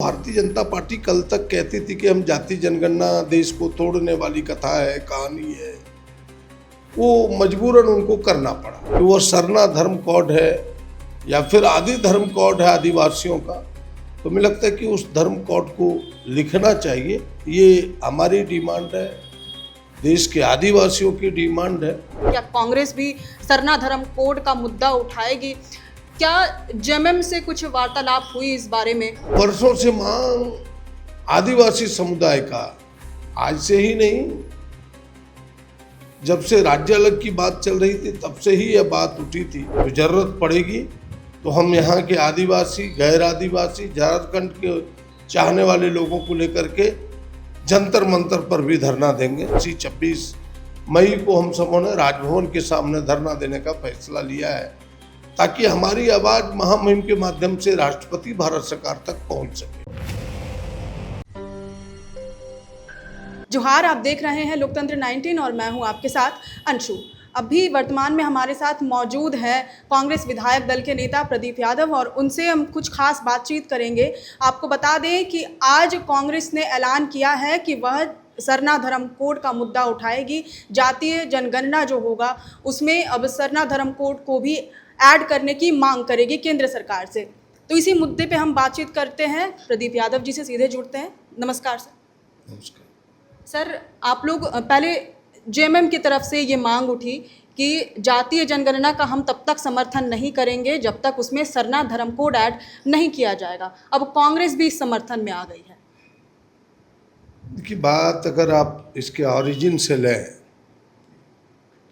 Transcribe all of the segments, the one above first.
Bharatiya Janata party कल तक कहती थी कि हम जाति जनगणना देश को तोड़ने वाली कथा है, कहानी है। वो मजबूरन उनको करना पड़ा कि वो सरना धर्म कोड है या फिर आदि धर्म कोड है आदिवासियों का। तो मुझे लगता है कि उस धर्म कोड को लिखना चाहिए। ये हमारी डिमांड है, देश के आदिवासियों की डिमांड है। क्या कांग्रेस भी सरना धर्म कोड का मुद्दा उठाएगी? क्या जेएमएम से कुछ वार्तालाप हुई इस बारे में? वर्षों से मांग आदिवासी समुदाय का, आज से ही नहीं, जब से राज्य अलग की बात चल रही थी तब से ही यह बात उठी थी। तो जरूरत पड़ेगी तो हम यहाँ के आदिवासी, गैर आदिवासी, झारखंड के चाहने वाले लोगों को लेकर के जंतर मंतर पर भी धरना देंगे। इसी 26 मई को हम सबों ने राजभवन के सामने धरना देने का फैसला लिया है ताकि हमारी आवाज महामुहिम के माध्यम से राष्ट्रपति भारत सरकार तक पहुंच सके। जोहार, आप देख रहे हैं लोकतंत्र 19 और मैं हूं आपके साथ अंशु। अभी वर्तमान में हमारे साथ मौजूद है कांग्रेस विधायक दल के नेता प्रदीप यादव और उनसे हम कुछ खास बातचीत करेंगे। आपको बता दें कि आज कांग्रेस ने ऐलान किया है कि वह सरना धर्म कोड का मुद्दा उठाएगी। जातीय जनगणना जो होगा उसमें अब सरना धर्म कोड को भी ऐड करने की मांग करेगी केंद्र सरकार से। तो इसी मुद्दे पे हम बातचीत करते हैं, प्रदीप यादव जी से सीधे जुड़ते हैं। नमस्कार सर। नमस्कार सर, आप लोग पहले जेएमएम की तरफ से ये मांग उठी कि जातीय जनगणना का हम तब तक समर्थन नहीं करेंगे जब तक उसमें सरना धर्म कोड ऐड नहीं किया जाएगा। अब कांग्रेस भी इस समर्थन में आ गई है। देखिए, बात अगर आप इसके ऑरिजिन से लें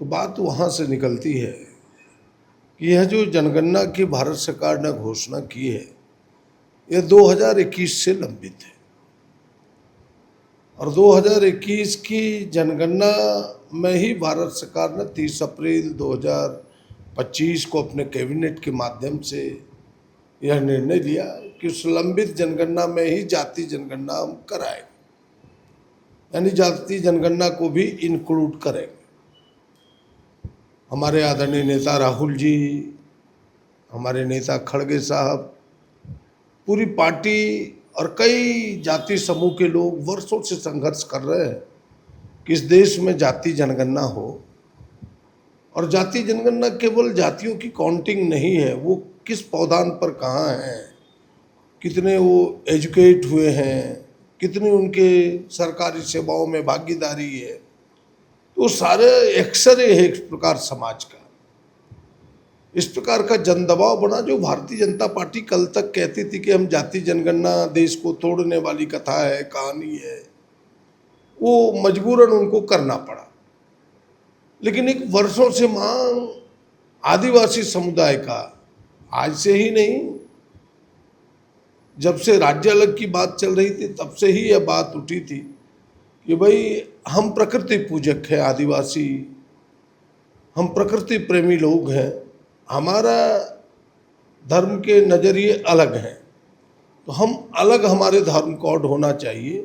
तो बात वहाँ से निकलती है कि यह जो जनगणना की भारत सरकार ने घोषणा की है यह 2021 से लंबित है और 2021 की जनगणना में ही भारत सरकार ने 30 अप्रैल 2025 को अपने कैबिनेट के माध्यम से यह निर्णय लिया कि उस लंबित जनगणना में ही जाति जनगणना हम कराएंगे, यानी जाति जनगणना को भी इंक्लूड करेंगे। हमारे आदरणीय नेता राहुल जी, हमारे नेता खड़गे साहब, पूरी पार्टी और कई जाति समूह के लोग वर्षों से संघर्ष कर रहे हैं कि इस देश में जाति जनगणना हो। और जाति जनगणना केवल जातियों की काउंटिंग नहीं है, वो किस पौधान पर कहाँ हैं, कितने वो एजुकेट हुए हैं, कितनी उनके सरकारी सेवाओं में भागीदारी है, तो सारे एक्सरे है इस प्रकार समाज का। इस प्रकार का जन दबाव बना जो भारतीय जनता पार्टी कल तक कहती थी कि हम जाति जनगणना देश को तोड़ने वाली कथा है, कहानी है। वो मजबूरन उनको करना पड़ा। लेकिन एक वर्षों से मांग आदिवासी समुदाय का, आज से ही नहीं, जब से राज्य अलग की बात चल रही थी तब से ही यह बात उठी थी कि भाई हम प्रकृति पूजक हैं आदिवासी, हम प्रकृति प्रेमी लोग हैं, हमारा धर्म के नज़रिए अलग हैं, तो हम अलग, हमारे धर्म कोड होना चाहिए।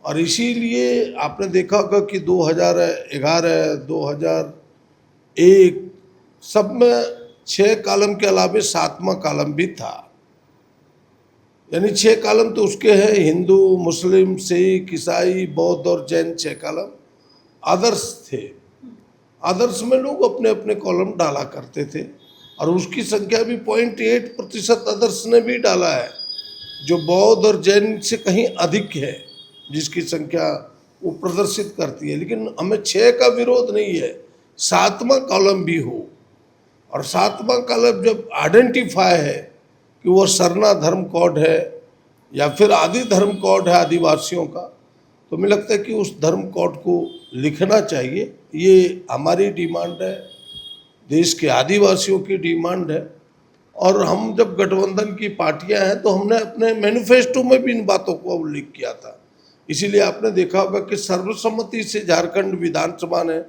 और इसीलिए आपने देखा होगा कि 2011, 2001 सब में 6 कॉलम के अलावे 7वां कॉलम भी था, यानी 6 कॉलम तो उसके हैं, हिंदू, मुस्लिम, सिख, ईसाई, बौद्ध और जैन 6 कॉलम आदर्श थे। आदर्श में लोग अपने अपने कॉलम डाला करते थे और उसकी संख्या भी 0.8% आदर्श ने भी डाला है, जो बौद्ध और जैन से कहीं अधिक है, जिसकी संख्या वो प्रदर्शित करती है। लेकिन हमें 6 का विरोध नहीं है, 7वां कॉलम भी हो। और 7वां कॉलम जब आइडेंटिफाई है कि वो सरना धर्म कोड है या फिर आदि धर्म कोड है आदिवासियों का, तो मुझे लगता है कि उस धर्म कोड को लिखना चाहिए। ये हमारी डिमांड है, देश के आदिवासियों की डिमांड है। और हम जब गठबंधन की पार्टियां हैं तो हमने अपने मैनिफेस्टो में भी इन बातों को उल्लेख किया था। इसीलिए आपने देखा होगा कि सर्वसम्मति से झारखंड विधानसभा ने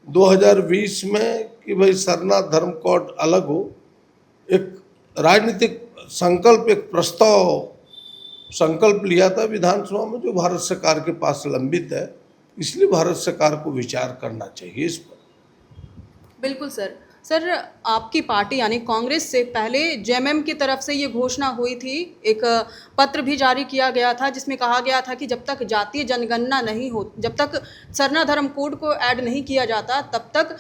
2020 में कि भाई सरना धर्म कोड अलग हो, एक राजनीतिक संकल्प, एक प्रस्ताव संकल्प लिया था विधानसभा में, जो भारत सरकार के पास लंबित है। इसलिए भारत सरकार को विचार करना चाहिए इस पर। बिल्कुल सर। सर, आपकी पार्टी यानी कांग्रेस से पहले जेएमएम की तरफ से ये घोषणा हुई थी, एक पत्र भी जारी किया गया था जिसमें कहा गया था कि जब तक जातीय जनगणना नहीं हो, जब तक सरना धर्म कोड को ऐड नहीं किया जाता, तब तक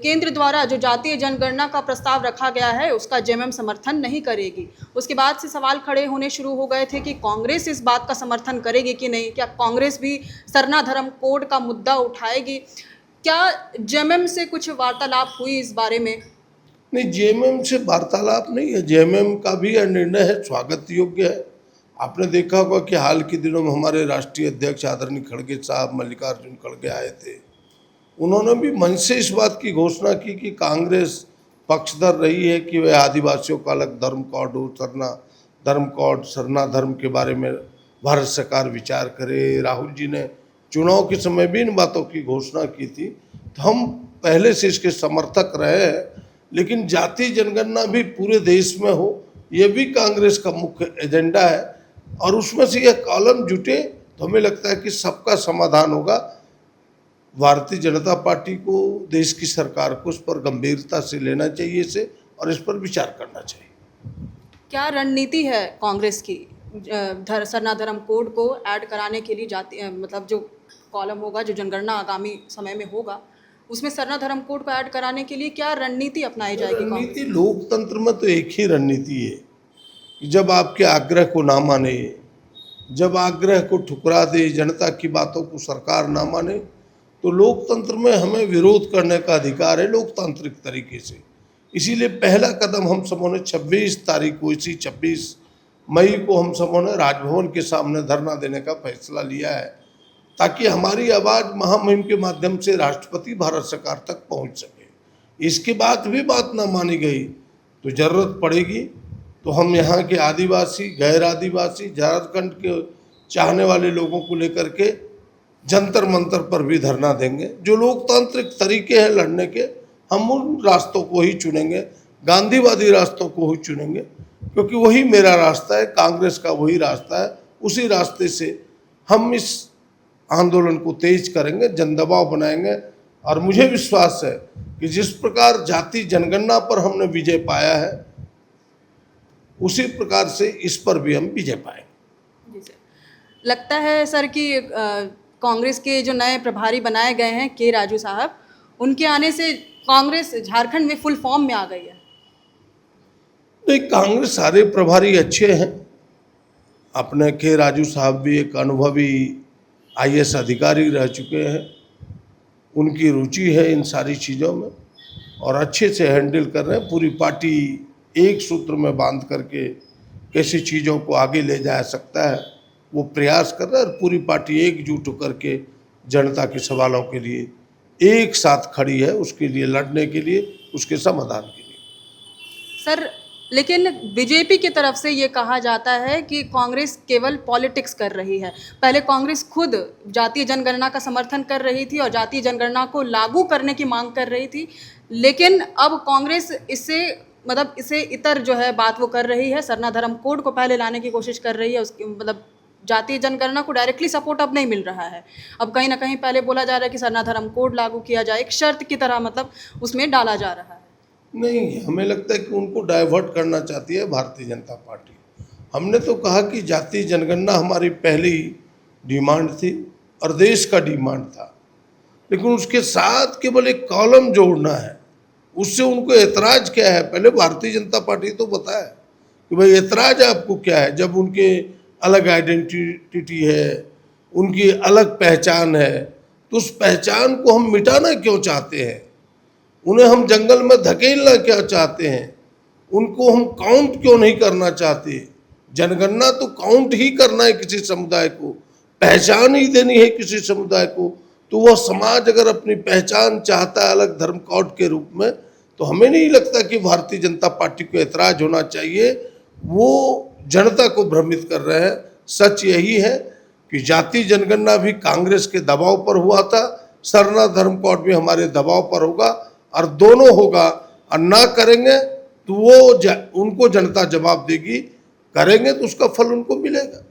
केंद्र द्वारा जो जातीय जनगणना का प्रस्ताव रखा गया है उसका जेएमएम समर्थन नहीं करेगी। उसके बाद से सवाल खड़े होने शुरू हो गए थे कि कांग्रेस इस बात का समर्थन करेगी कि नहीं, क्या कांग्रेस भी सरना धर्म कोड का मुद्दा उठाएगी? क्या जेएमएम से कुछ वार्तालाप हुई इस बारे में? नहीं, जेएमएम से वार्तालाप नहीं है। जेएमएम का भी यह निर्णय है, स्वागत योग्य है। आपने देखा होगा कि हाल के दिनों में हमारे राष्ट्रीय अध्यक्ष आदरणीय खड़गे साहब, मल्लिकार्जुन खड़गे आए थे। उन्होंने भी मंच से इस बात की घोषणा की कि कांग्रेस पक्षधर रही है कि वह आदिवासियों का अलग धर्म कोड हो, सरना धर्म के बारे में भारत सरकार विचार करे। राहुल जी ने चुनाव के समय भी इन बातों की घोषणा की थी, तो हम पहले से इसके समर्थक रहे हैं। लेकिन जातीय जनगणना भी पूरे देश में हो, यह भी कांग्रेस का मुख्य एजेंडा है, और उसमें से यह कॉलम जुटे तो हमें लगता है कि सबका समाधान होगा। भारतीय जनता पार्टी को, देश की सरकार को इस पर गंभीरता से लेना चाहिए इसे, और इस पर विचार करना चाहिए। क्या रणनीति है कांग्रेस की सरना धर्म कोड को ऐड कराने के लिए? मतलब जो कॉलम होगा, जो जनगणना आगामी समय में होगा, उसमें सरना धर्म कोड को ऐड कराने के लिए क्या रणनीति अपनाई जाएगी? रणनीति, लोकतंत्र में तो एक ही रणनीति है कि जब आपके आग्रह को ना माने, जब आग्रह को ठुकरा दे, जनता की बातों को सरकार ना माने, तो लोकतंत्र में हमें विरोध करने का अधिकार है लोकतांत्रिक तरीके से। इसीलिए पहला कदम हम सबों ने 26 तारीख को, इसी 26 मई को हम सबों ने राजभवन के सामने धरना देने का फैसला लिया है, ताकि हमारी आवाज़ महामहिम के माध्यम से राष्ट्रपति भारत सरकार तक पहुंच सके। इसके बाद भी बात ना मानी गई तो ज़रूरत पड़ेगी तो हम यहाँ के आदिवासी, गैर आदिवासी, झारखंड के चाहने वाले लोगों को लेकर के जंतर मंतर पर भी धरना देंगे। जो लोकतांत्रिक तरीके हैं लड़ने के, हम उन रास्तों को ही चुनेंगे, गांधीवादी रास्तों को ही चुनेंगे, क्योंकि वही मेरा रास्ता है, कांग्रेस का वही रास्ता है। उसी रास्ते से हम इस आंदोलन को तेज करेंगे, जनदबाव बनाएंगे, और मुझे विश्वास है कि जिस प्रकार जाति जनगणना पर हमने विजय पाया है, उसी प्रकार से इस पर भी हम विजय पाएंगे। जी सर, लगता है सर कि कांग्रेस के जो नए प्रभारी बनाए गए हैं के राजू साहब, उनके आने से कांग्रेस झारखंड में फुल फॉर्म में आ गई है। नहीं, कांग्रेस सारे प्रभारी अच्छे हैं। अपने के राजू साहब भी एक अनुभवी आईएएस अधिकारी रह चुके हैं, उनकी रुचि है इन सारी चीज़ों में और अच्छे से हैंडल कर रहे हैं। पूरी पार्टी एक सूत्र में बांध करके कैसी चीज़ों को आगे ले जा सकता है वो प्रयास कर रहा है, और पूरी पार्टी एकजुट होकर के जनता के सवालों के लिए एक साथ खड़ी है, उसके लिए लड़ने के लिए, उसके समाधान के लिए। सर, लेकिन बीजेपी की तरफ से ये कहा जाता है कि कांग्रेस केवल पॉलिटिक्स कर रही है। पहले कांग्रेस खुद जातीय जनगणना का समर्थन कर रही थी और जातीय जनगणना को लागू करने की मांग कर रही थी, लेकिन अब कांग्रेस इससे इतर जो है बात वो कर रही है, सरना धर्म कोड को पहले लाने की कोशिश कर रही है। उसकी जातीय जनगणना को डायरेक्टली सपोर्ट अब नहीं मिल रहा है। अब कहीं ना कहीं पहले बोला जा रहा है कि सरना धर्म कोड लागू किया जाए, एक शर्त की तरह उसमें डाला जा रहा है। नहीं, हमें लगता है कि उनको डाइवर्ट करना चाहती है भारतीय जनता पार्टी। हमने तो कहा कि जातीय जनगणना हमारी पहली डिमांड थी और देश का डिमांड था, लेकिन उसके साथ केवल एक कॉलम जोड़ना है, उससे उनको एतराज़ क्या है? पहले भारतीय जनता पार्टी तो बताए कि भाई एतराज़ आपको क्या है। जब उनके अलग आइडेंटिटी है, उनकी अलग पहचान है, तो उस पहचान को हम मिटाना क्यों चाहते हैं? उन्हें हम जंगल में धकेलना क्या चाहते हैं? उनको हम काउंट क्यों नहीं करना चाहते? जनगणना तो काउंट ही करना है किसी समुदाय को, पहचान ही देनी है किसी समुदाय को। तो वह समाज अगर अपनी पहचान चाहता है अलग धर्म कोड के रूप में, तो हमें नहीं लगता कि भारतीय जनता पार्टी को ऐतराज़ होना चाहिए। वो जनता को भ्रमित कर रहे हैं। सच यही है कि जातीय जनगणना भी कांग्रेस के दबाव पर हुआ था, सरना धर्म कोड भी हमारे दबाव पर होगा, और दोनों होगा। और ना करेंगे तो उनको जनता जवाब देगी, करेंगे तो उसका फल उनको मिलेगा।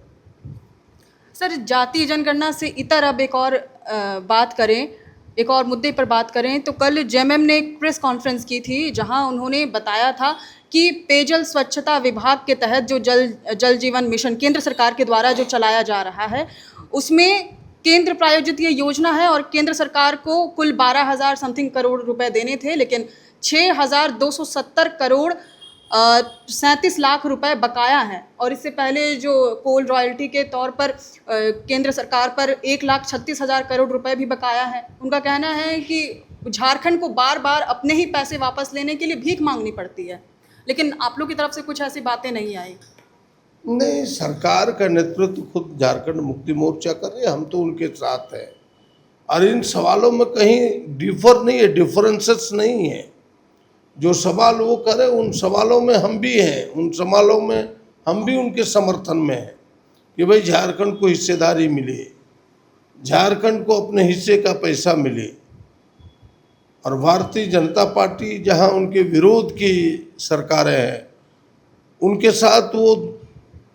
सर, जातीय जनगणना से इतर अब एक और बात करें, एक और मुद्दे पर बात करें तो कल जेएमएम ने एक प्रेस कॉन्फ्रेंस की थी जहां उन्होंने बताया था कि पेयजल स्वच्छता विभाग के तहत जो जल जीवन मिशन केंद्र सरकार के द्वारा जो चलाया जा रहा है उसमें केंद्र प्रायोजित ये योजना है और केंद्र सरकार को कुल 12,000 समथिंग करोड़ रुपए देने थे, लेकिन 6,270 करोड़ 37 लाख रुपए बकाया हैं। और इससे पहले जो कोल रॉयल्टी के तौर पर केंद्र सरकार पर 1,36,000 करोड़ रुपए भी बकाया है। उनका कहना है कि झारखंड को बार बार अपने ही पैसे वापस लेने के लिए भीख मांगनी पड़ती है, लेकिन आप लोग की तरफ से कुछ ऐसी बातें नहीं आई। नहीं, सरकार का नेतृत्व खुद झारखंड मुक्ति मोर्चा कर रहे हैं, हम तो उनके साथ हैं और इन सवालों में कहीं डिफर नहीं है, डिफरेंसेस नहीं है। जो सवाल वो करे उन सवालों में हम भी हैं, उन सवालों में हम भी उनके समर्थन में हैं कि भाई झारखंड को हिस्सेदारी मिले, झारखंड को अपने हिस्से का पैसा मिले। और भारतीय जनता पार्टी जहां उनके विरोध की सरकारें हैं उनके साथ वो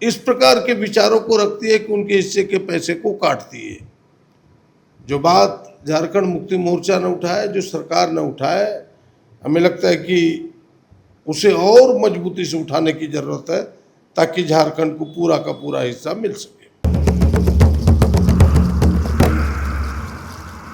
इस प्रकार के विचारों को रखती है कि उनके हिस्से के पैसे को काटती है। जो बात झारखंड मुक्ति मोर्चा ने उठाया, जो सरकार ने उठाया, हमें लगता है कि उसे और मजबूती से उठाने की ज़रूरत है ताकि झारखंड को पूरा का पूरा हिस्सा मिल सके।